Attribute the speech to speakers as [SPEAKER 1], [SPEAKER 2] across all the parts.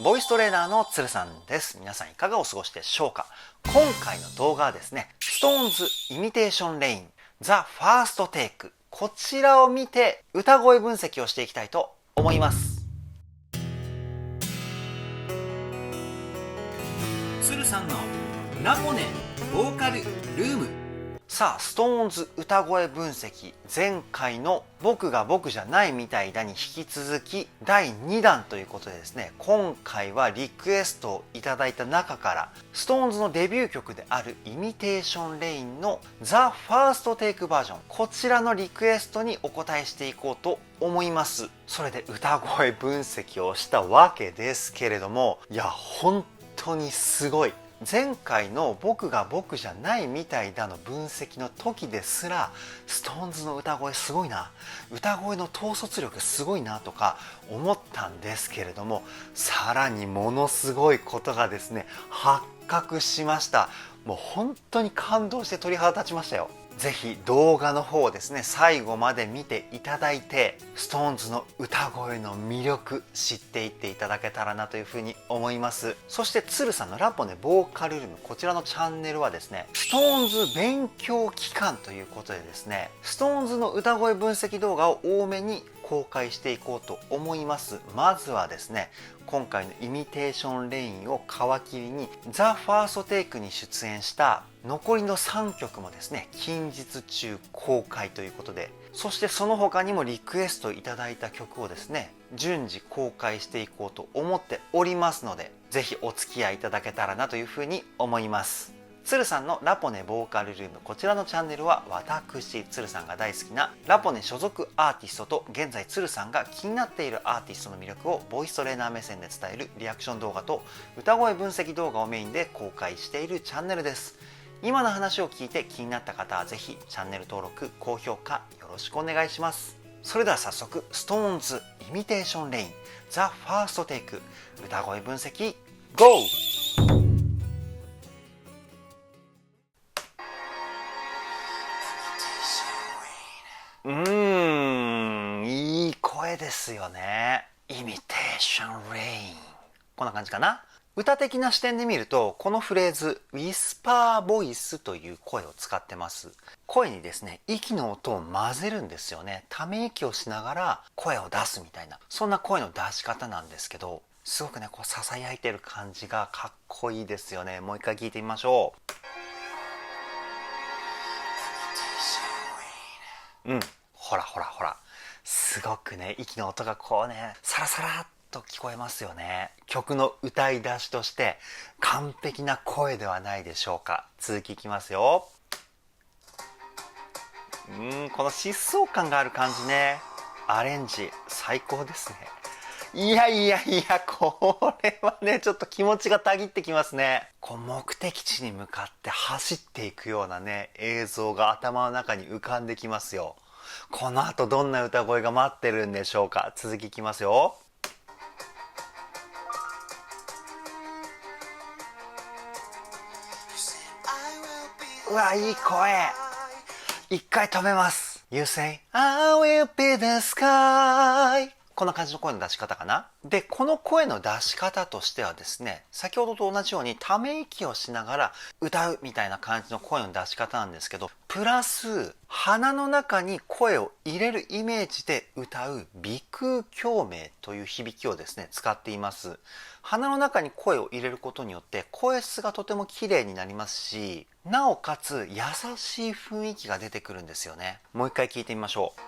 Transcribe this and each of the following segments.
[SPEAKER 1] ボイストレーナーのつるさんです。皆さんいかがお過ごしでしょうか。今回の動画はですね、SixTONES Imitation Rain The First Take、 こちらを見て歌声分析をしていきたいと思います。つるさんのラポネボーカルルーム。さあ、SixTONES歌声分析、前回の僕が僕じゃないみたいだに引き続き第2弾ということでですね、今回はリクエストをいただいた中から SixTONES のデビュー曲であるイミテーションレインの The First Take バージョン、こちらのリクエストにお答えしていこうと思います。それで歌声分析をしたわけですけれども、いや本当にすごい。前回の僕が僕じゃないみたいだの分析の時ですら SixTONES の歌声すごいな、歌声の統率力すごいなとか思ったんですけれども、さらにものすごいことがですね発覚しました。もう本当に感動して鳥肌立ちましたよ。ぜひ動画の方をですね最後まで見ていただいて SixTONES の歌声の魅力知っていっていただけたらなというふうに思います。そしてつるさんのラポネボーカルルーム、こちらのチャンネルはですね SixTONES 勉強期間ということでですね SixTONES の歌声分析動画を多めに公開していこうと思います。まずはですね今回のイミテーションレインを皮切りに The First Take に出演した残りの3曲もですね近日中公開ということで、そしてその他にもリクエストいただいた曲をですね順次公開していこうと思っておりますので、ぜひお付き合いいただけたらなというふうに思います。つるさんのラポネボーカルルーム、こちらのチャンネルは私つるさんが大好きなラポネ所属アーティストと現在つるさんが気になっているアーティストの魅力をボイストレーナー目線で伝えるリアクション動画と歌声分析動画をメインで公開しているチャンネルです。今の話を聞いて気になった方はぜひチャンネル登録高評価よろしくお願いします。それでは早速 SixTONES Imitation Rain The First Take 歌声分析 GO!いい声ですよね。イミテーションレイン、こんな感じかな。歌的な視点で見るとこのフレーズウィスパーボイスという声を使ってます。声にですね息の音を混ぜるんですよね。ため息をしながら声を出すみたいな、そんな声の出し方なんですけど、すごくねこうささやいてる感じがかっこいいですよね。もう一回聞いてみましょう。ほらほらほら、すごくね息の音がこうねサラサラっと聞こえますよね。曲の歌い出しとして完璧な声ではないでしょうか。続きいきますよ。この疾走感がある感じね、アレンジ最高ですね。いやいやいや、これはねちょっと気持ちがたぎってきますね。こう目的地に向かって走っていくようなね映像が頭の中に浮かんできますよ。この後どんな歌声が待ってるんでしょうか。続きいきますよ。うわいい声。一回止めます。 You say I will be the sky、こんな感じの声の出し方かな。でこの声の出し方としてはですね先ほどと同じようにため息をしながら歌うみたいな感じの声の出し方なんですけど、プラス鼻の中に声を入れるイメージで歌う鼻腔共鳴という響きをですね使っています。鼻の中に声を入れることによって声質がとても綺麗になりますし、なおかつ優しい雰囲気が出てくるんですよね。もう一回聞いてみましょう。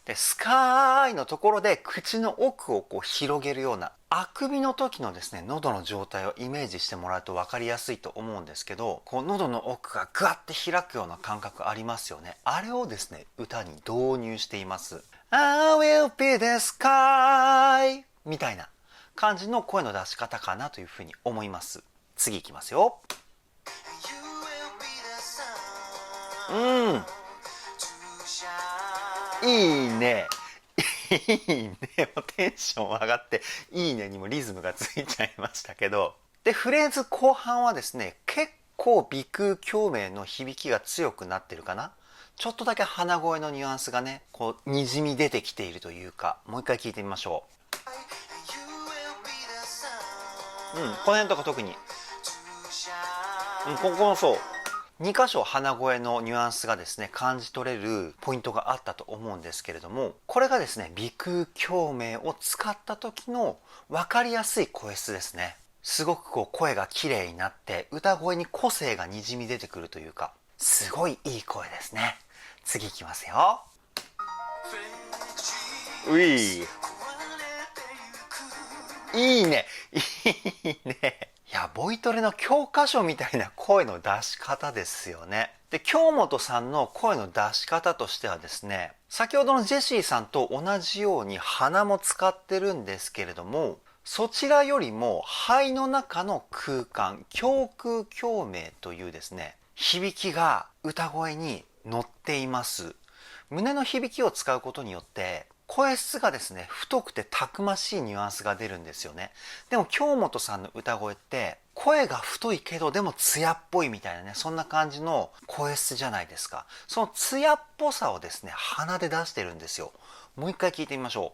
[SPEAKER 1] でスカーイのところで口の奥をこう広げるような、あくびの時のですね喉の状態をイメージしてもらうと分かりやすいと思うんですけど、こう喉の奥がグワッて開くような感覚ありますよね。あれをですね歌に導入しています。 I will be the sky みたいな感じの声の出し方かなというふうに思います。次いきますよ。いいねいいね、もうテンション上がっていいねにもリズムがついちゃいましたけど、でフレーズ後半はですね結構鼻腔共鳴の響きが強くなってるかな。ちょっとだけ鼻声のニュアンスがねこうにじみ出てきているというか、もう一回聞いてみましょう。この辺とか特に、ここもそう2箇所鼻声のニュアンスがですね感じ取れるポイントがあったと思うんですけれども、これがですね鼻腔共鳴を使った時の分かりやすい声質ですね。すごくこう声が綺麗になって歌声に個性がにじみ出てくるというか、すごいいい声ですね。次いきますよ。ういいいねいいね。いやボイトレの教科書みたいな声の出し方ですよね。で京本さんの声の出し方としてはですね、先ほどのジェシーさんと同じように鼻も使ってるんですけれども、そちらよりも肺の中の空間、胸腔共鳴というですね響きが歌声に乗っています。胸の響きを使うことによって声質がですね太くてたくましいニュアンスが出るんですよね。でも京本さんの歌声って声が太いけどでも艶っぽいみたいなね、そんな感じの声質じゃないですか。その艶っぽさをですね鼻で出してるんですよ。もう一回聞いてみましょ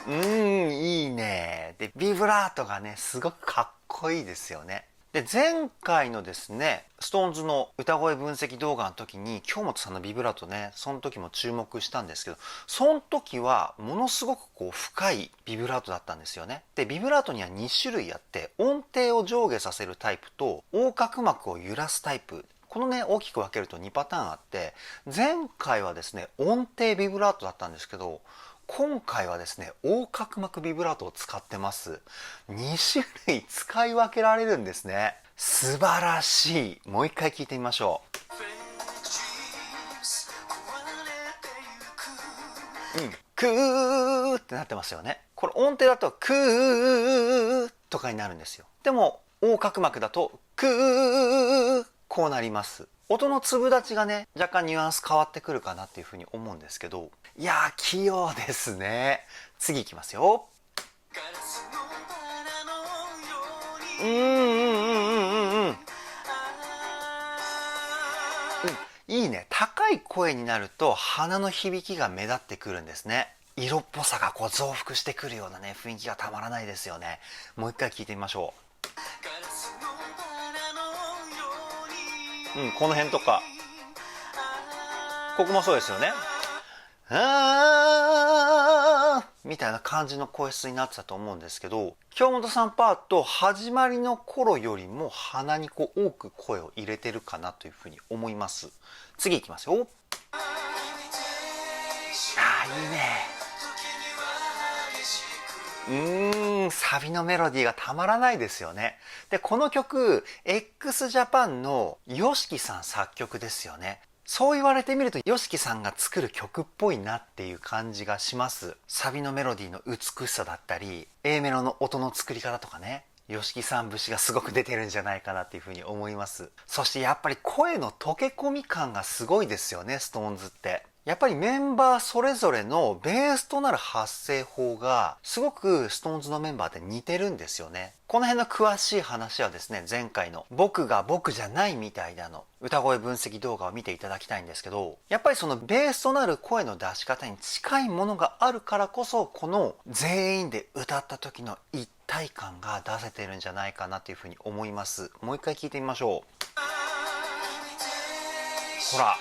[SPEAKER 1] う。いいね。でビブラートがねすごくかっこいいですよね。で前回のですね SixTONES の歌声分析動画の時に京本さんのビブラートね、その時も注目したんですけど、その時はものすごくこう深いビブラートだったんですよね。でビブラートには2種類あって、音程を上下させるタイプと横隔膜を揺らすタイプ、このね大きく分けると2パターンあって、前回はですね音程ビブラートだったんですけど、今回はですね横隔膜ビブラートを使ってます。2種類使い分けられるんですね。素晴らしい。もう一回聞いてみましょう。クーってなってますよね。これ音程だとクーとかになるんですよ。でも横隔膜だとクー、こうなります。音の粒立ちがね若干ニュアンス変わってくるかなっていうふうに思うんですけど、いやー器用ですね。次いきますよ。いいね。高い声になると鼻の響きが目立ってくるんですね。色っぽさがこう増幅してくるようなね雰囲気がたまらないですよね。もう一回聞いてみましょう。この辺とかここもそうですよね。みたいな感じの声質になってたと思うんですけど、京本さんパート始まりの頃よりも鼻にこう多く声を入れてるかなというふうに思います。次いきますよ。いいね。サビのメロディーがたまらないですよね。でこの曲 x ジャパンの YOSHIKI さん作曲ですよね。そう言われてみると YOSHIKI さんが作る曲っぽいなっていう感じがします。サビのメロディーの美しさだったり A メロの音の作り方とかね、YOSHIKI さん節がすごく出てるんじゃないかなっていうふうに思います。そしてやっぱり声の溶け込み感がすごいですよね、 SixTONES って。やっぱりメンバーそれぞれのベースとなる発声法がすごく SixTONES のメンバーって似てるんですよね。この辺の詳しい話はですね前回の僕が僕じゃないみたいだの歌声分析動画を見ていただきたいんですけど、やっぱりそのベースとなる声の出し方に近いものがあるからこそ、この全員で歌った時の一体感が出せてるんじゃないかなというふうに思います。もう一回聞いてみましょう。ほら、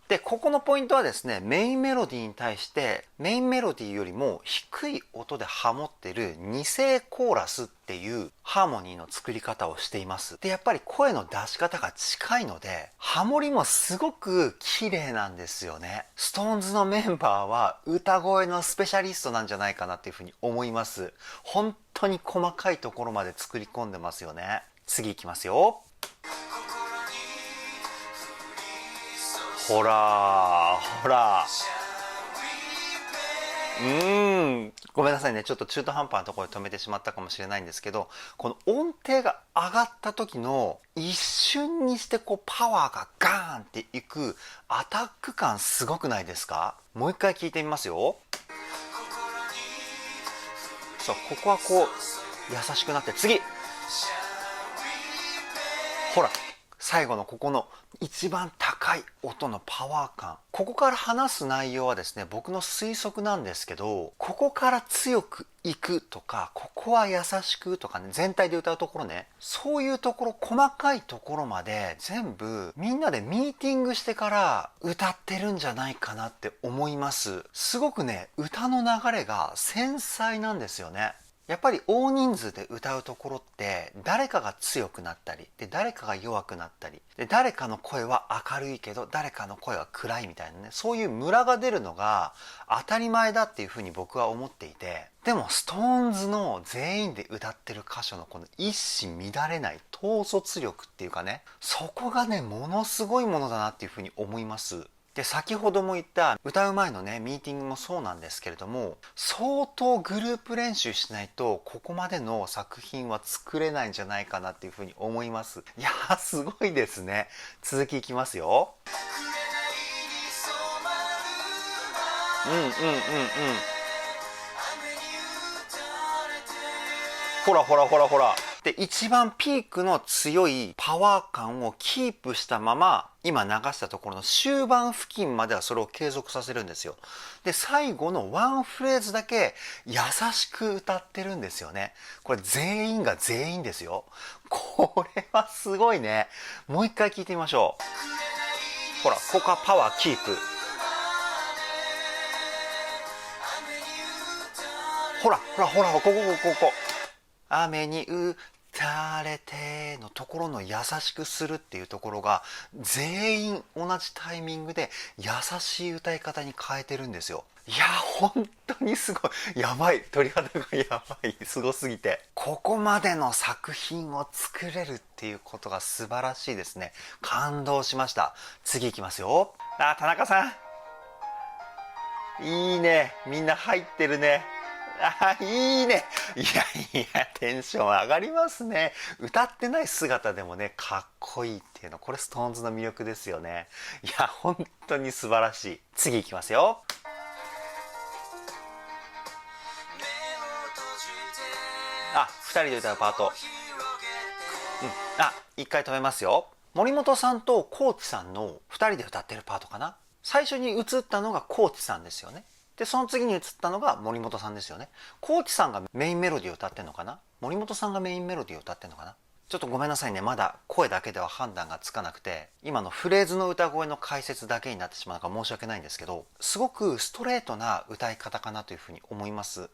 [SPEAKER 1] でここのポイントはですね、メインメロディーに対してメインメロディーよりも低い音でハモってる二声コーラスっていうハーモニーの作り方をしています。でやっぱり声の出し方が近いのでハモリもすごく綺麗なんですよね。SixTONES のメンバーは歌声のスペシャリストなんじゃないかなっていうふうに思います。本当に細かいところまで作り込んでますよね。次いきますよ。ほらほら、ごめんなさいね、ちょっと中途半端なところで止めてしまったかもしれないんですけど、この音程が上がった時の一瞬にしてこうパワーがガーンっていくアタック感すごくないですか？もう一回聞いてみますよ。そう、ここはこう優しくなって、次ほら最後のここの一番高い音のパワー感、ここから話す内容はですね、僕の推測なんですけど、ここから強くいくとか、ここは優しくとかね、全体で歌うところね、そういうところ、細かいところまで全部みんなでミーティングしてから歌ってるんじゃないかなって思います。すごくね、歌の流れが繊細なんですよね。やっぱり大人数で歌うところって誰かが強くなったりで誰かが弱くなったりで、誰かの声は明るいけど誰かの声は暗いみたいなね、そういうムラが出るのが当たり前だっていうふうに僕は思っていて、でも SixTONES の全員で歌ってる箇所のこの一糸乱れない統率力っていうかね、そこがねものすごいものだなっていうふうに思います。で、先ほども言った歌う前のねミーティングもそうなんですけれども、相当グループ練習しないとここまでの作品は作れないんじゃないかなっていうふうに思います。いやーすごいですね。続きいきますよ。うんうんうんうん。ほらほらほらほら。で、一番ピークの強いパワー感をキープしたまま、今流したところの終盤付近まではそれを継続させるんですよ。で、最後のワンフレーズだけ優しく歌ってるんですよね。これ全員が全員ですよ。これはすごいね。もう一回聞いてみましょう。ほら、ここはパワーキープ。ほら、ほら、ほら、ここ、ここ、ここ。雨に打たれてのところの優しくするっていうところが全員同じタイミングで優しい歌い方に変えてるんですよ。いや本当にすごい。やばい、鳥肌がやばい、すごすぎて。ここまでの作品を作れるっていうことが素晴らしいですね。感動しました。次いきますよ。あ、田中さんいいね、みんな入ってるね。あ、いいね。いやいや、テンション上がりますね。歌ってない姿でもね、かっこいいっていうの、これ SixTONES の魅力ですよね。いや、本当に素晴らしい。次いきますよ。あ、二人で歌うパート。あ、一回止めますよ。森本さんとコーチさんの二人で歌ってるパートかな。最初に映ったのがコーチさんですよね。で、その次に移ったのが森本さんですよね。コーチさんがメインメロディーを歌ってんのかな、森本さんがメインメロディーを歌ってんのかな。ちょっとごめんなさいね。まだ声だけでは判断がつかなくて、今のフレーズの歌声の解説だけになってしまうから申し訳ないんですけど、すごくストレートな歌い方かなというふうに思います。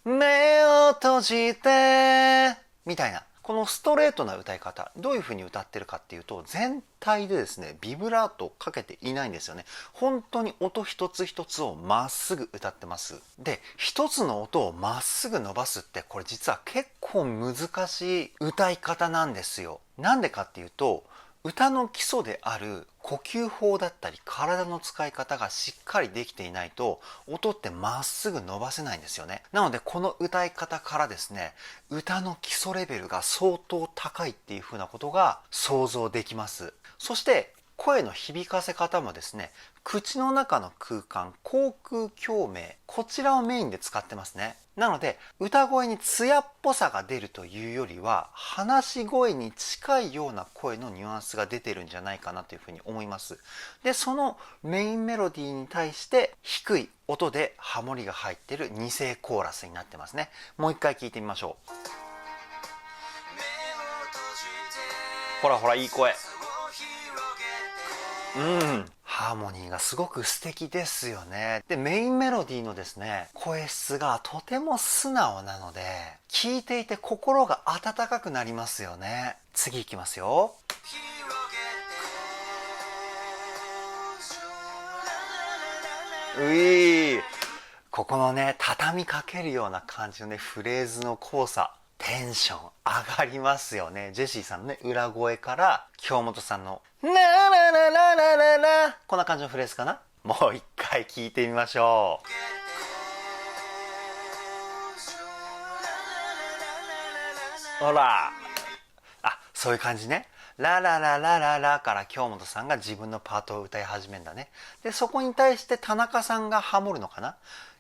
[SPEAKER 1] 目を閉じてみたいな、このストレートな歌い方、どういう風に歌ってるかっていうと、全体でですねビブラートをかけていないんですよね。本当に音一つ一つをまっすぐ歌ってます。で、一つの音をまっすぐ伸ばすって、これ実は結構難しい歌い方なんですよ。なんでかっていうと、歌の基礎である呼吸法だったり体の使い方がしっかりできていないと音ってまっすぐ伸ばせないんですよね。なのでこの歌い方からですね、歌の基礎レベルが相当高いっていうふうなことが想像できます。そして声の響かせ方もですね、口の中の空間、口腔共鳴、こちらをメインで使ってますね。なので歌声に艶っぽさが出るというよりは、話し声に近いような声のニュアンスが出てるんじゃないかなというふうに思います。で、そのメインメロディーに対して低い音でハモリが入っている二声コーラスになってますね。もう一回聞いてみましょう。ほらほら、いい声。ハーモニーがすごく素敵ですよね。で、メインメロディーのですね声質がとても素直なので、聴いていて心が温かくなりますよね。次いきますよ。ここのね畳みかけるような感じのねフレーズの交差、テンション上がりますよね。ジェシーさんのね裏声から京本さんのラララララララ、こんな感じのフレーズかな。もう一回聞いてみましょう。ほら、あ、そういう感じね。ララララララから京本さんが自分のパートを歌い始めるんだね。で、そこに対して田中さんがハモるのかな。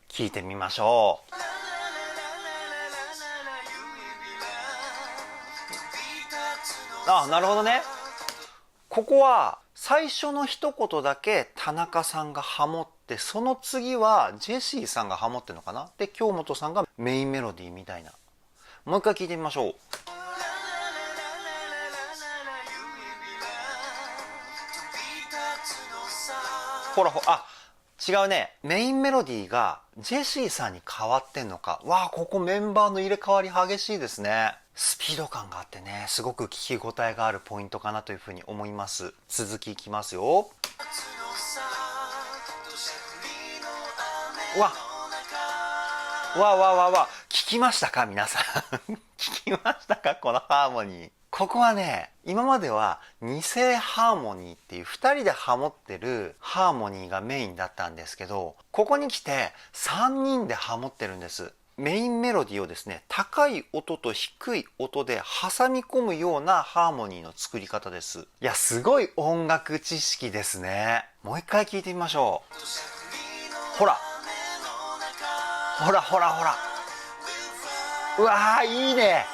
[SPEAKER 1] 聞いてみましょう。あ、なるほどね。ここは最初の一言だけ田中さんがハモって、その次はジェシーさんがハモってるのかな。で京本さんがメインメロディーみたいな。もう一回聞いてみましょう。ほらあ、違うね。メインメロディーがジェシーさんに変わってんのか。わあ、ここメンバーの入れ替わり激しいですね。スピード感があってね、すごく聞き応えがあるポイントかなというふうに思います。続きいきますよ。わわわわわ、聞きましたか皆さん聞きましたかこのハーモニー。ここはね、今までは二声ハーモニーっていう二人でハモってるハーモニーがメインだったんですけど、ここに来て三人でハモってるんです。メインメロディーをですね、高い音と低い音で挟み込むようなハーモニーの作り方です。いや、すごい音楽知識ですね。もう一回聞いてみましょう。ほらほらほらほら、うわー、いいね。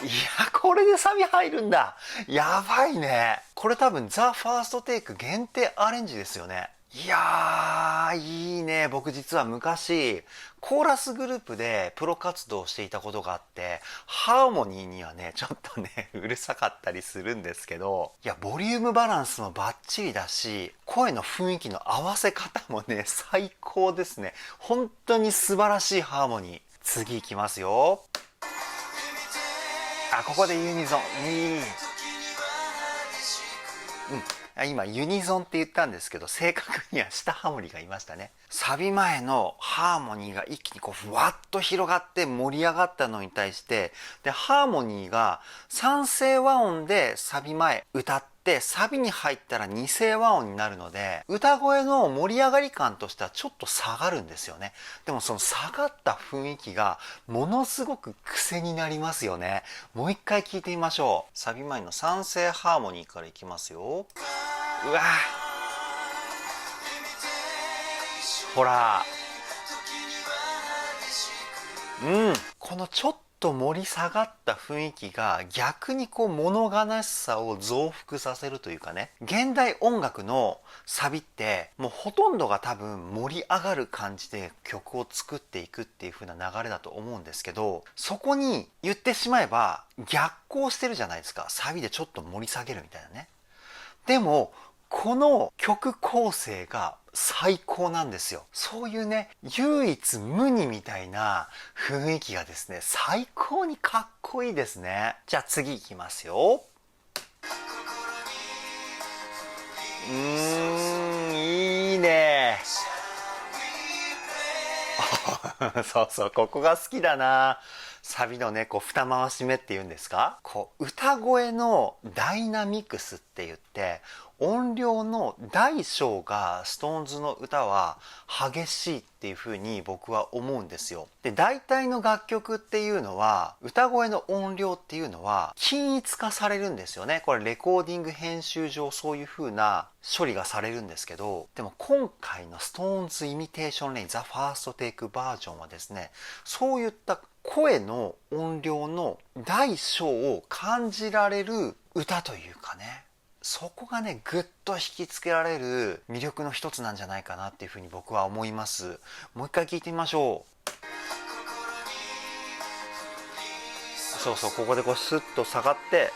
[SPEAKER 1] いや、これでサビ入るんだ。やばいね。これ多分ザ・ファーストテイク限定アレンジですよね。いやー、いいね。僕実は昔コーラスグループでプロ活動をしていたことがあって、ハーモニーにはねちょっとねうるさかったりするんですけど、いや、ボリュームバランスもバッチリだし、声の雰囲気の合わせ方もね最高ですね。本当に素晴らしいハーモニー。次いきますよ。あ、ここでユニゾン。今ユニゾンって言ったんですけど、正確には下ハモリがいましたね。サビ前のハーモニーが一気にこうふわっと広がって盛り上がったのに対して、でハーモニーが三声和音でサビ前歌って、サビに入ったら二声和音になるので、歌声の盛り上がり感としてはちょっと下がるんですよね。でもその下がった雰囲気がものすごく癖になりますよね。もう一回聞いてみましょう。サビ前の三声ハーモニーからいきますよ。うわ、ほら、このちょっと盛り下がった雰囲気が逆にこう物悲しさを増幅させるというかね。現代音楽のサビってもうほとんどが多分盛り上がる感じで曲を作っていくっていう風な流れだと思うんですけど、そこに言ってしまえば逆行してるじゃないですか。サビでちょっと盛り下げるみたいなね。でもこの曲構成が最高なんですよ。そういうね、唯一無二みたいな雰囲気がですね、最高にかっこいいですね。じゃあ次いきますよ。いいね。そうそう、ここが好きだな。サビのね、こう二回し目っていうんですか、こう歌声のダイナミクスって言って、音量の大小がストーンズの歌は激しいっていう風に僕は思うんですよ。で、大体の楽曲っていうのは歌声の音量っていうのは均一化されるんですよね。これレコーディング編集上そういう風な処理がされるんですけど、でも今回のストーンズイミテーションレインザ・ファーストテイクバージョンはですね、そういった声の音量の大小を感じられる歌というかね、そこがねぐっと引きつけられる魅力の一つなんじゃないかなっていうふうに僕は思います。もう一回聞いてみましょう。そうそう、ここでこうスッと下がって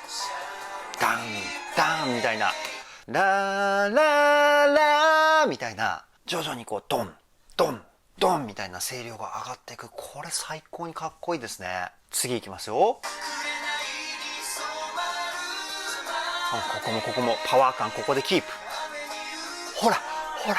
[SPEAKER 1] ダンダンみたいな、ラーラーラーみたいな、徐々にこうドンドンドンみたいな声量が上がっていく。これ最高にかっこいいですね。次いきますよ。ここもパワー感ここでキープ。ほらほら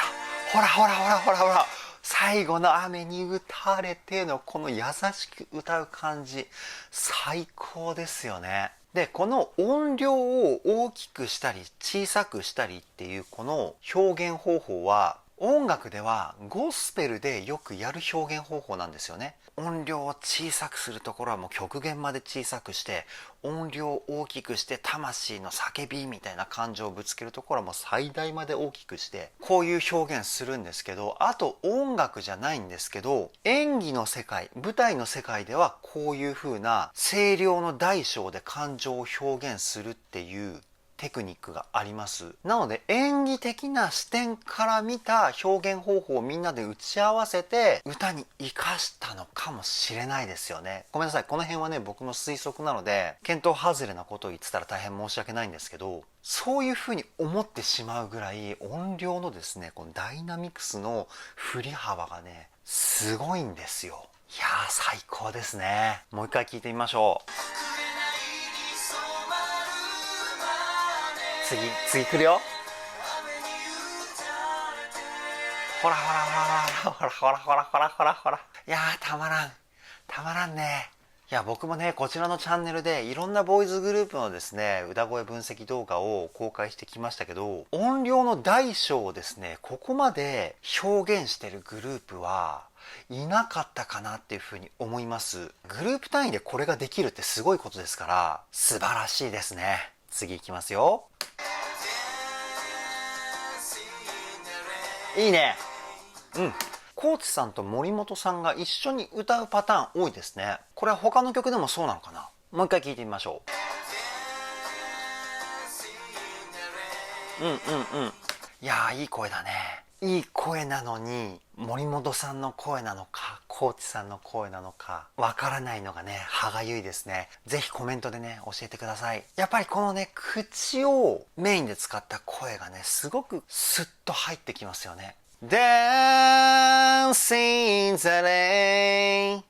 [SPEAKER 1] ほらほらほらほらほら、最後の雨に打たれてのこの優しく歌う感じ、最高ですよね。で、この音量を大きくしたり小さくしたりっていうこの表現方法は音楽ではゴスペルでよくやる表現方法なんですよね。音量を小さくするところはもう極限まで小さくして、音量を大きくして魂の叫びみたいな感情をぶつけるところはもう最大まで大きくして、こういう表現するんですけど、あと音楽じゃないんですけど、演技の世界、舞台の世界ではこういう風な声量の大小で感情を表現するっていうテクニックがあります。なので演技的な視点から見た表現方法をみんなで打ち合わせて歌に生かしたのかもしれないですよね。ごめんなさい、この辺はね僕の推測なので見当外れなことを言ってたら大変申し訳ないんですけど、そういうふうに思ってしまうぐらい音量のですねこのダイナミクスの振り幅がねすごいんですよ。いやー最高ですね。もう一回聞いてみましょう。次来るよ。ほらほらほらほらほらほらほらほら。いやーたまらんね。いや僕もねこちらのチャンネルでいろんなボーイズグループのですね歌声分析動画を公開してきましたけど、音量の大小をですねここまで表現してるグループはいなかったかなっていうふうに思います。グループ単位でこれができるってすごいことですから素晴らしいですね。次いきますよ。いいね。コーチさんと森本さんが一緒に歌うパターン多いですね。これは他の曲でもそうなのかな。もう一回聞いてみましょう。いやーいい声だね。いい声なのに森本さんの声なのかコーチさんの声なのかわからないのがね歯がゆいですね。ぜひコメントでね教えてください。やっぱりこのね口をメインで使った声がねすごくスッと入ってきますよね。Dance in the rain、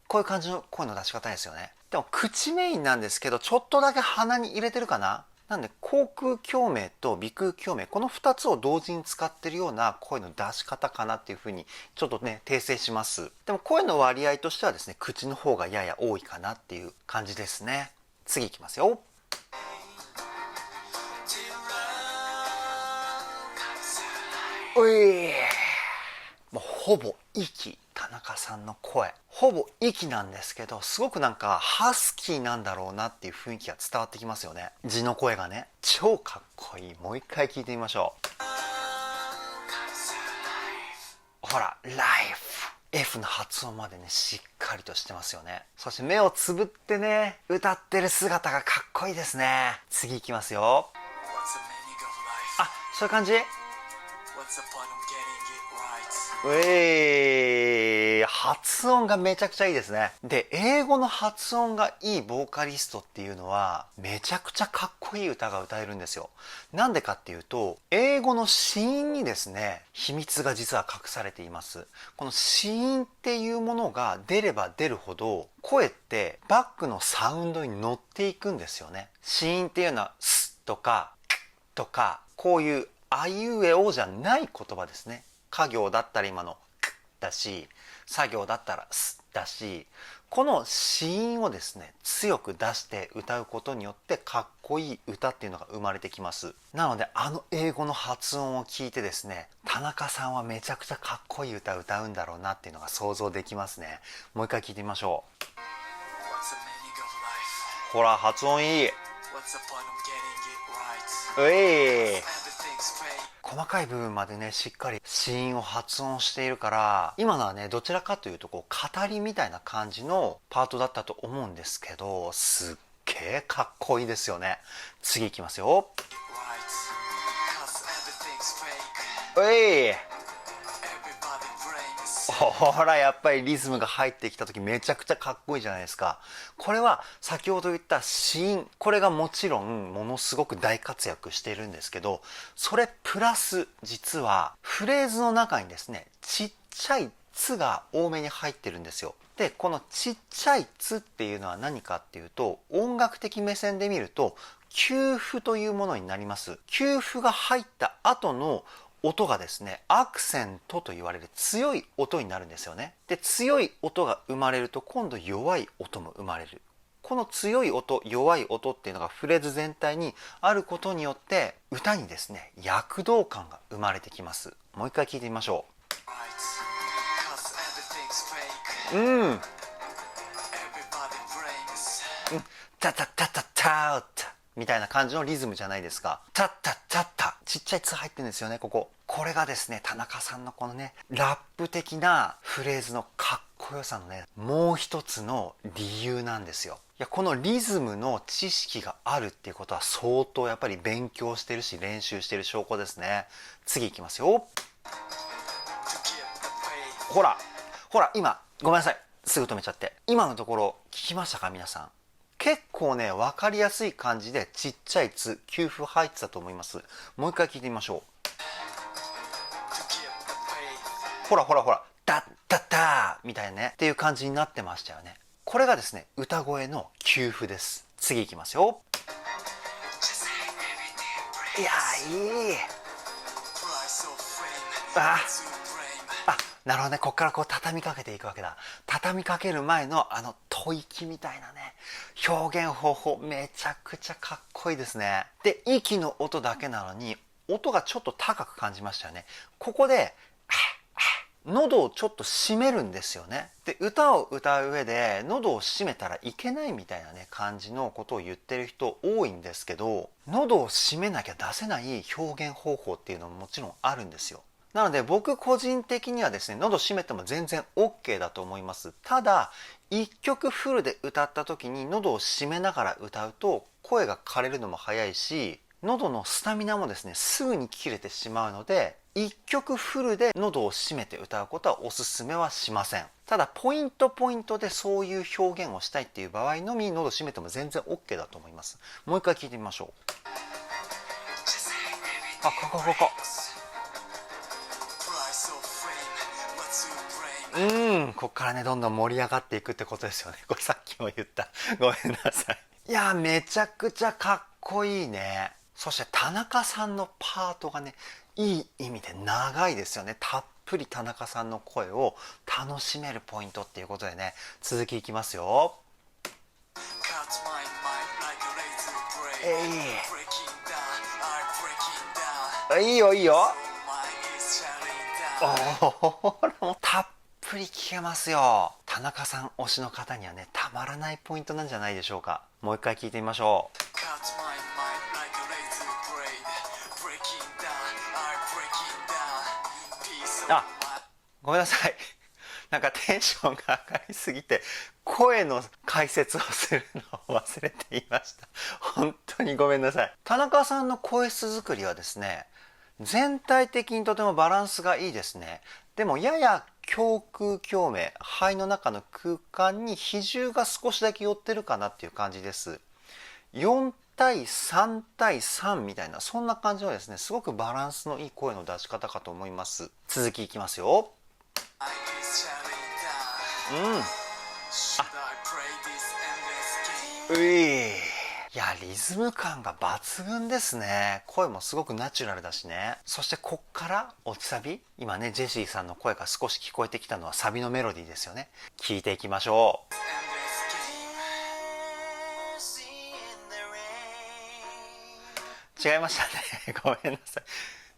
[SPEAKER 1] こういう感じの声の出し方ですよね。でも口メインなんですけどちょっとだけ鼻に入れてるかな。なんで口腔共鳴と鼻腔共鳴この2つを同時に使ってるような声の出し方かなっていうふうにちょっとね訂正します。でも声の割合としてはですね口の方がやや多いかなっていう感じですね。次いきますよ。おい、もうほぼ息、田中さんの声ほぼ息なんですけどすごくなんかハスキーなんだろうなっていう雰囲気が伝わってきますよね。字の声がね超かっこいい。もう一回聞いてみましょう。ほらライフ、 F の発音までねしっかりとしてますよね。そして目をつぶってね歌ってる姿がかっこいいですね。次いきますよ。あ、そういう感じ。発音がめちゃくちゃいいですね。で英語の発音がいいボーカリストっていうのはめちゃくちゃかっこいい歌が歌えるんですよ。なんでかっていうと英語の子音にですね秘密が実は隠されています。この子音っていうものが出れば出るほど声ってバックのサウンドに乗っていくんですよね。子音っていうのはスとかとかこういうあいうえおじゃない言葉ですね。家行だったら今のだし作業だったらすだし、この子音をですね強く出して歌うことによってかっこいい歌っていうのが生まれてきます。なので英語の発音を聞いてですね田中さんはめちゃくちゃかっこいい歌を歌うんだろうなっていうのが想像できますね。もう一回聞いてみましょう。ほら発音いい。細かい部分までねしっかり子音を発音しているから今のはねどちらかというとこう語りみたいな感じのパートだったと思うんですけどすっげえかっこいいですよね。次いきますよ。ほらやっぱりリズムが入ってきた時めちゃくちゃかっこいいじゃないですか。これは先ほど言った子音これがもちろんものすごく大活躍しているんですけどそれプラス実はフレーズの中にですねちっちゃい「つ」が多めに入ってるんですよ。でこのちっちゃい「つ」っていうのは何かっていうと音楽的目線で見ると休符というものになります。休符が入った後の音がですねアクセントと言われる強い音になるんですよね。で強い音が生まれると今度弱い音も生まれる。この強い音弱い音っていうのがフレーズ全体にあることによって歌にですね躍動感が生まれてきます。もう一回聞いてみましょう。タタタタタタみたいな感じのリズムじゃないですか。タタタタ、ちっちゃい「つ」入ってるんですよね、ここ。これがですね、田中さんのこのね、ラップ的なフレーズのかっこよさのね、もう一つの理由なんですよ。いや、このリズムの知識があるっていうことは相当やっぱり勉強してるし練習してる証拠ですね。次いきますよ。ほらほら、今ごめんなさい、すぐ止めちゃって。今のところ聞きましたか皆さん。結構ね、分かりやすい感じでちっちゃい「つ」給付入ってたと思います。もう一回聞いてみましょう。ほらほらほら、ダッダッダーみたいなねっていう感じになってましたよね。これがですね、歌声の給付です。次いきますよ。いやー、いい。なるほどね。こっからこう畳みかけていくわけだ。畳みかける前の吐息みたいなね、表現方法めちゃくちゃかっこいいですね。で、息の音だけなのに音がちょっと高く感じましたよね。ここで喉をちょっと締めるんですよね。で、歌を歌う上で喉を締めたらいけないみたいなね感じのことを言ってる人多いんですけど、喉を締めなきゃ出せない表現方法っていうのももちろんあるんですよ。なので僕個人的にはですね、喉締めても全然 OK だと思います。ただ一曲フルで歌った時に喉を締めながら歌うと声が枯れるのも早いし、喉のスタミナもですねすぐに切れてしまうので、一曲フルで喉を締めて歌うことはおすすめはしません。ただポイントポイントでそういう表現をしたいっていう場合のみ喉締めても全然 OK だと思います。もう一回聞いてみましょう。こここっからねどんどん盛り上がっていくってことですよね。これさっきも言った。ごめんなさい。いや、めちゃくちゃかっこいいね。そして田中さんのパートがね、いい意味で長いですよね。たっぷり田中さんの声を楽しめるポイントっていうことでね、続きいきますよ。いいよいいよ。ほら、もうたっぷり聞けますよ。田中さん推しの方にはね、たまらないポイントなんじゃないでしょうか。もう一回聞いてみましょう。ごめんなさい。なんかテンションが上がりすぎて声の解説をするのを忘れていました。本当にごめんなさい。田中さんの声質作りはですね、全体的にとてもバランスがいいですね。でもやや胸腔共鳴、肺の中の空間に比重が少しだけ寄ってるかなっていう感じです。4対3対3みたいな、そんな感じのですね、すごくバランスのいい声の出し方かと思います。続きいきますよ。いや、リズム感が抜群ですね。声もすごくナチュラルだしね。そしてこっから落ちサビ、今ねジェシーさんの声が少し聞こえてきたのはサビのメロディーですよね。聞いていきましょう。違いましたね。ごめんなさい。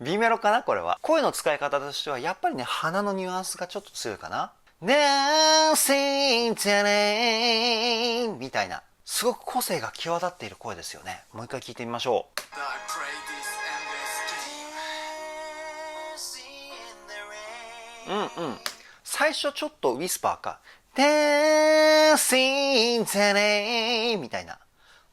[SPEAKER 1] B メロかなこれは。声の使い方としてはやっぱりね、鼻のニュアンスがちょっと強いかな。Dancing today みたいな、すごく個性が際立っている声ですよね。もう一回聞いてみましょう。最初ちょっとウィスパーか。Dancing today みたいな、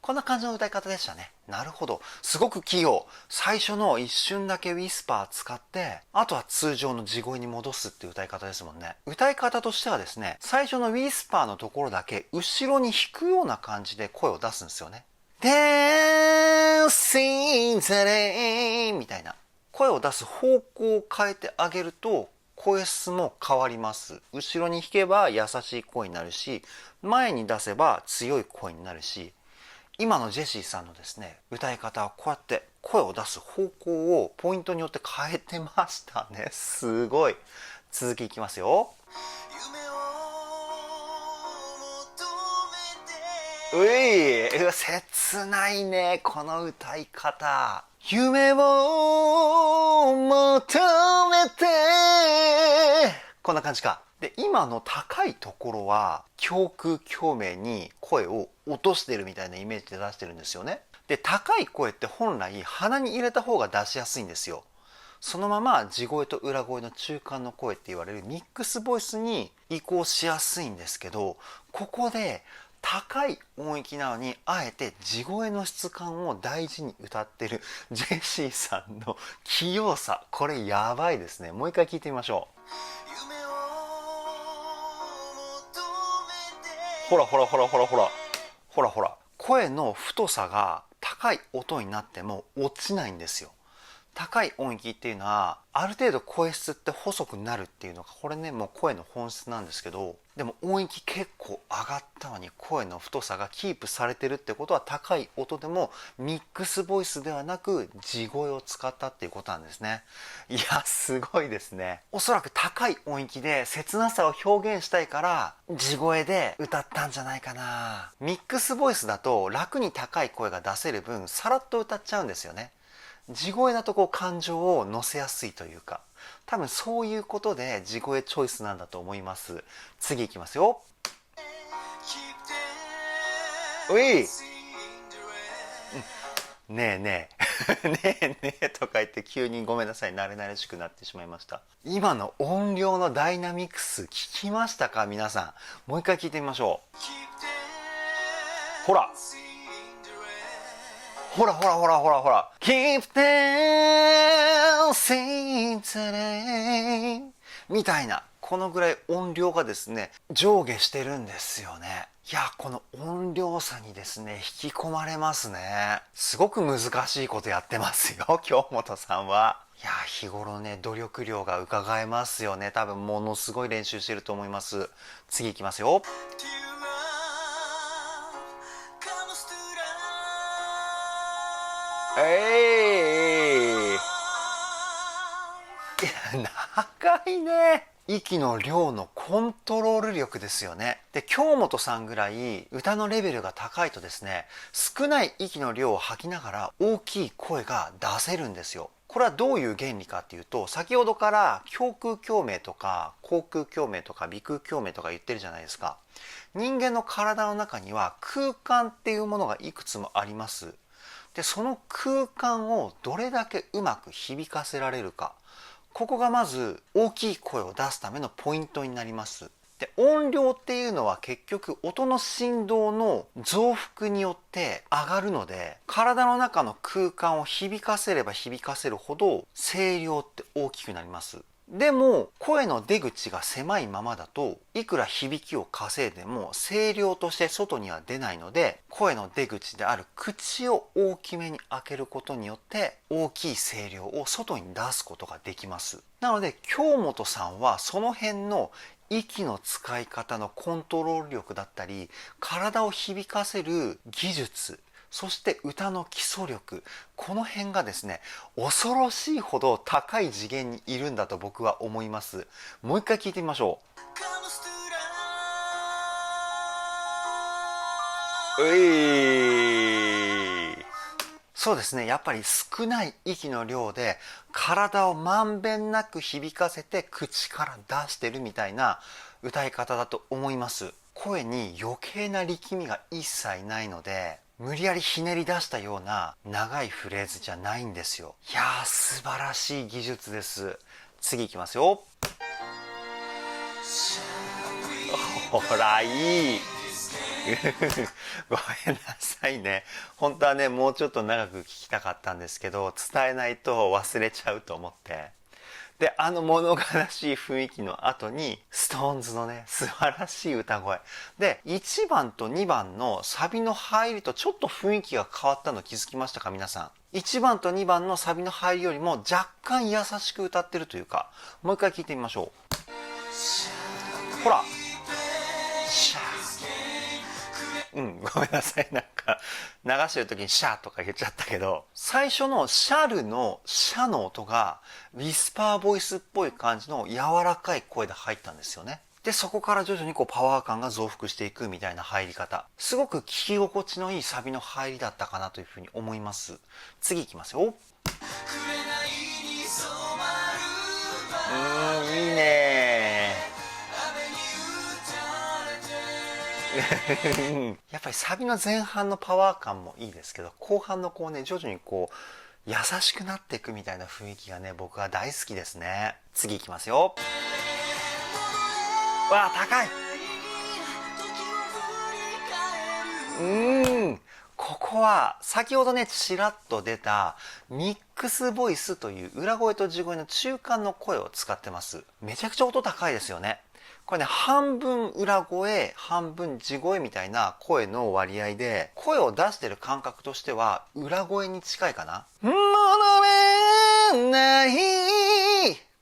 [SPEAKER 1] こんな感じの歌い方でしたね。なるほど。すごく器用。最初の一瞬だけウィスパー使って、あとは通常の地声に戻すっていう歌い方ですもんね。歌い方としてはですね、最初のウィスパーのところだけ後ろに引くような感じで声を出すんですよね。Dancing today みたいな。声を出す方向を変えてあげると、声質も変わります。後ろに弾けば優しい声になるし、前に出せば強い声になるし、今のジェシーさんのですね、歌い方はこうやって声を出す方向をポイントによって変えてましたね。すごい。続きいきますよ。ういうわ切ないねこの歌い方。夢を求めてこんな感じか。で今の高いところは胸腔共鳴に声を落としてるみたいなイメージで出してるんですよね。で高い声って本来鼻に入れた方が出しやすいんですよ。そのまま地声と裏声の中間の声って言われるミックスボイスに移行しやすいんですけど、ここで高い音域なのにあえて地声の質感を大事に歌ってるジェシーさんの器用さ、これやばいですね。もう一回聞いてみましょう。ほらほらほらほらほらほらほら、声の太さが高い音になっても落ちないんですよ。高い音域っていうのはある程度声質って細くなるっていうのがこれねもう声の本質なんですけど、でも音域結構上がったのに声の太さがキープされてるってことは高い音でもミックスボイスではなく地声を使ったっていうことなんですね。いやすごいですね。おそらく高い音域で切なさを表現したいから地声で歌ったんじゃないかな。ミックスボイスだと楽に高い声が出せる分さらっと歌っちゃうんですよね。地声だとこう感情を乗せやすいというか、多分そういうことで地声チョイスなんだと思います。次いきますよ。うい、ねえねえねえねえとか言って急にごめんなさい慣れ慣れしくなってしまいました。今の音量のダイナミクス聞きましたか皆さん。もう一回聞いてみましょう。ほらほらほらほらほらほら Keep dancing today みたいな、このぐらい音量がですね上下してるんですよね。いやこの音量差にですね引き込まれますね。すごく難しいことやってますよ京本さんは。いや日頃ね努力量が伺えますよね。多分ものすごい練習してると思います。次いきますよ。いや長いね。息の量のコントロール力ですよね。で京本さんぐらい歌のレベルが高いとですね少ない息の量を吐きながら大きい声が出せるんですよ。これはどういう原理かっていうと、先ほどから胸腔共鳴とか口腔共鳴とか鼻腔共鳴とか言ってるじゃないですか。人間の体の中には空間っていうものがいくつもあります。でその空間をどれだけうまく響かせられるか、ここがまず大きい声を出すためのポイントになります。で音量っていうのは結局音の振動の増幅によって上がるので、体の中の空間を響かせれば響かせるほど声量って大きくなります。でも声の出口が狭いままだといくら響きを稼いでも声量として外には出ないので、声の出口である口を大きめに開けることによって大きい声量を外に出すことができます。なので京本さんはその辺の息の使い方のコントロール力だったり体を響かせる技術、そして歌の基礎力、この辺がですね恐ろしいほど高い次元にいるんだと僕は思います。もう一回聞いてみましょう。そうですね、やっぱり少ない息の量で体をまんべんなく響かせて口から出してるみたいな歌い方だと思います。声に余計な力みが一切ないので無理やりひねり出したような長いフレーズじゃないんですよ。いやー素晴らしい技術です。次いきますよ。ほらいいごめんなさいね。本当はねもうちょっと長く聞きたかったんですけど伝えないと忘れちゃうと思って、で物悲しい雰囲気の後にSixTONESのね素晴らしい歌声で1番と2番のサビの入りとちょっと雰囲気が変わったの気づきましたか皆さん。1番と2番のサビの入りよりも若干優しく歌ってるというか、もう一回聞いてみましょう。ほらシャごめんなさい、なんか流してる時にシャーとか言っちゃったけど、最初のシャルのシャの音がウィスパーボイスっぽい感じの柔らかい声で入ったんですよね。でそこから徐々にこうパワー感が増幅していくみたいな入り方、すごく聴き心地のいいサビの入りだったかなというふうに思います。次いきますよ。いいねやっぱりサビの前半のパワー感もいいですけど、後半のこうね、徐々にこう優しくなっていくみたいな雰囲気がね、僕は大好きですね。次いきますよ。わあ、高い。ここは先ほどねちらっと出たミックスボイスという裏声と地声の中間の声を使ってます。めちゃくちゃ音高いですよね。これね、半分裏声半分地声みたいな声の割合で、声を出してる感覚としては裏声に近いかな。戻れない、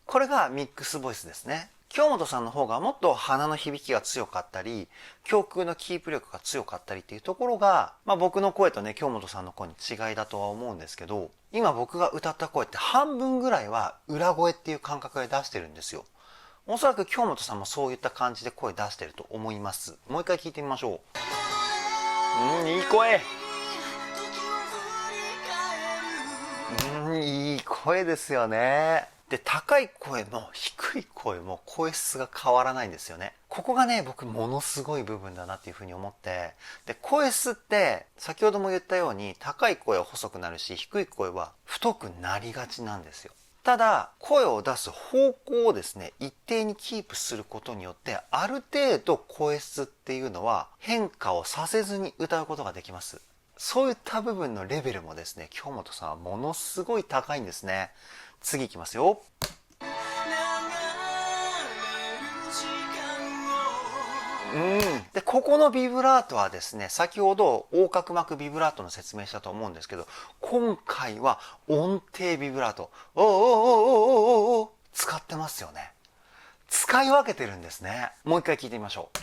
[SPEAKER 1] これがミックスボイスですね。京本さんの方がもっと鼻の響きが強かったり、胸腔のキープ力が強かったりっていうところが、僕の声とね、京本さんの声に違いだとは思うんですけど、今僕が歌った声って半分ぐらいは裏声っていう感覚で出してるんですよ。おそらく京本さんもそういった感じで声出してると思います。もう一回聞いてみましょう。いい声。いい声ですよね。で、高い声も低い声も声質が変わらないんですよね。ここがね、僕ものすごい部分だなっていうふうに思って、で、声質って先ほども言ったように高い声は細くなるし、低い声は太くなりがちなんですよ。ただ、声を出す方向をですね、一定にキープすることによって、ある程度声質っていうのは変化をさせずに歌うことができます。そういった部分のレベルもですね、京本さんはものすごい高いんですね。次いきますよ。で、ここのビブラートはですね、先ほど横隔膜ビブラートの説明したと思うんですけど、今回は音程ビブラート、使ってますよね。使い分けてるんですね。もう一回聞いてみましょう。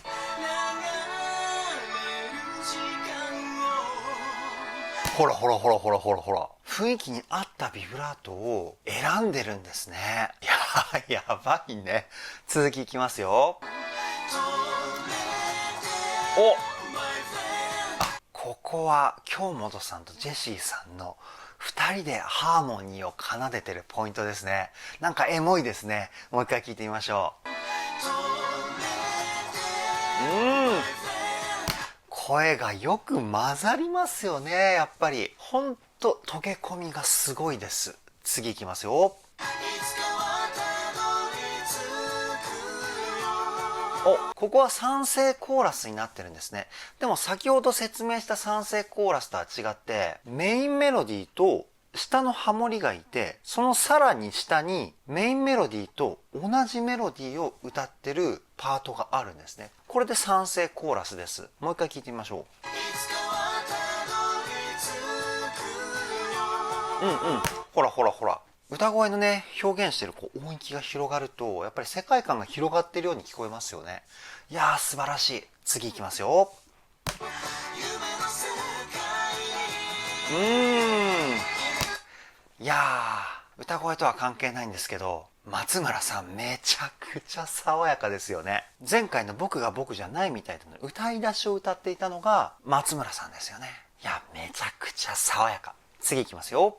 [SPEAKER 1] ほらほらほらほらほらほら。雰囲気に合ったビブラートを選んでるんですね。やばいね。続きいきますよ。ここは京本さんとジェシーさんの2人でハーモニーを奏でてるポイントですね。なんかエモいですね。もう一回聞いてみましょう。声がよく混ざりますよね。やっぱりほんと溶け込みがすごいです。次いきますよ。ここは3声コーラスになってるんですね。でも先ほど説明した3声コーラスとは違って、メインメロディーと下のハモリがいて、そのさらに下にメインメロディーと同じメロディーを歌ってるパートがあるんですね。これで3声コーラスです。もう一回聞いてみましょう。ほらほらほら。歌声のね、表現してる音域が広がると、やっぱり世界観が広がってるように聞こえますよね。いやー、素晴らしい。次いきますよ。いやー、歌声とは関係ないんですけど、松村さんめちゃくちゃ爽やかですよね。前回の僕が僕じゃないみたいな歌い出しを歌っていたのが松村さんですよね。いや、めちゃくちゃ爽やか。次いきますよ。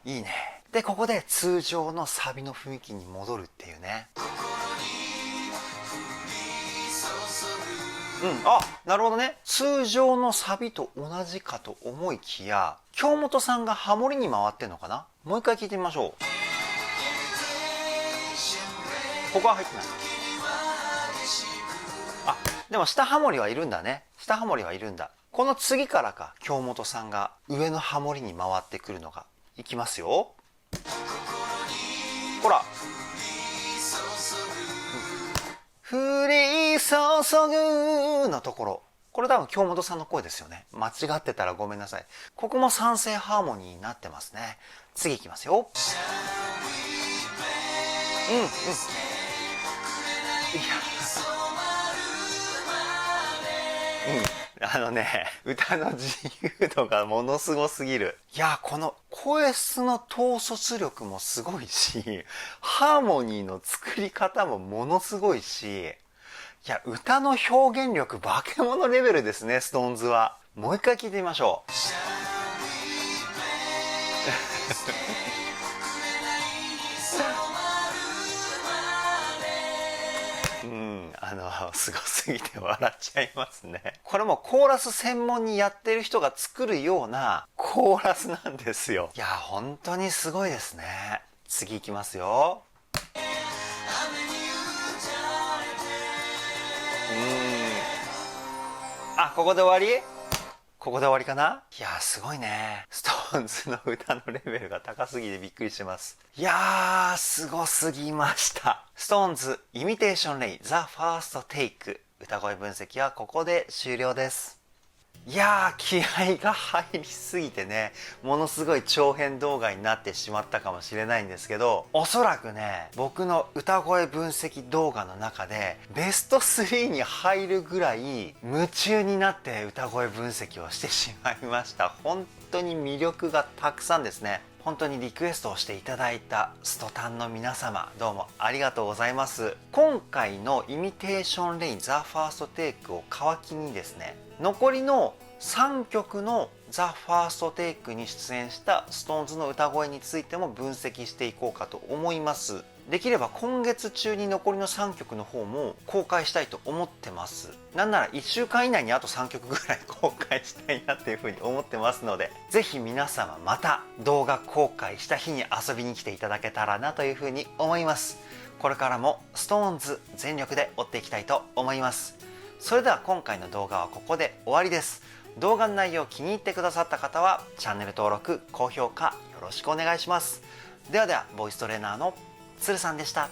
[SPEAKER 1] いいね。で、ここで通常のサビの雰囲気に戻るっていうね。なるほどね。通常のサビと同じかと思いきや、京本さんがハモリに回ってんのかな。もう一回聞いてみましょう。ここは入ってない。でも下ハモリはいるんだね。下ハモリはいるんだ。この次からか、京本さんが上のハモリに回ってくるのが。いきますよ。ほら。降り注ぐのところ。これ多分京本さんの声ですよね。間違ってたらごめんなさい。ここも3声ハーモニーになってますね。次いきますよ。歌の自由度がものすごすぎる。いや、この声質の統率力もすごいし、ハーモニーの作り方もものすごいし、いや、歌の表現力化け物レベルですね、ストーンズは。もう一回聞いてみましょう。すごすぎて笑っちゃいますね。これもコーラス専門にやってる人が作るようなコーラスなんですよ。いや、本当にすごいですね。次いきますよ。あ、ここで終わり？ここで終わりかな？いやー、すごいね。ストーンズの歌のレベルが高すぎてびっくりしてます。いやー、すごすぎました。ストーンズイミテーションレイザ・ファーストテイク歌声分析はここで終了です。いやー、気合が入りすぎてね、ものすごい長編動画になってしまったかもしれないんですけど、おそらくね、僕の歌声分析動画の中でベスト3に入るぐらい夢中になって歌声分析をしてしまいました。本当に魅力がたくさんですね。本当にリクエストをしていただいたストタンの皆様、どうもありがとうございます。今回のイミテーションレインザ・ファーストテイクを皮切りにですね、残りの3曲のザ・ファーストテイクに出演したストーンズの歌声についても分析していこうかと思います。できれば今月中に残りの3曲の方も公開したいと思ってます。なんなら1週間以内にあと3曲ぐらい公開したいなっていうふうに思ってますので、ぜひ皆様また動画公開した日に遊びに来ていただけたらなというふうに思います。これからもストーンズ全力で追っていきたいと思います。それでは今回の動画はここで終わりです。動画の内容気に入ってくださった方はチャンネル登録、高評価よろしくお願いします。ではでは、ボイストレーナーのつるさんでした。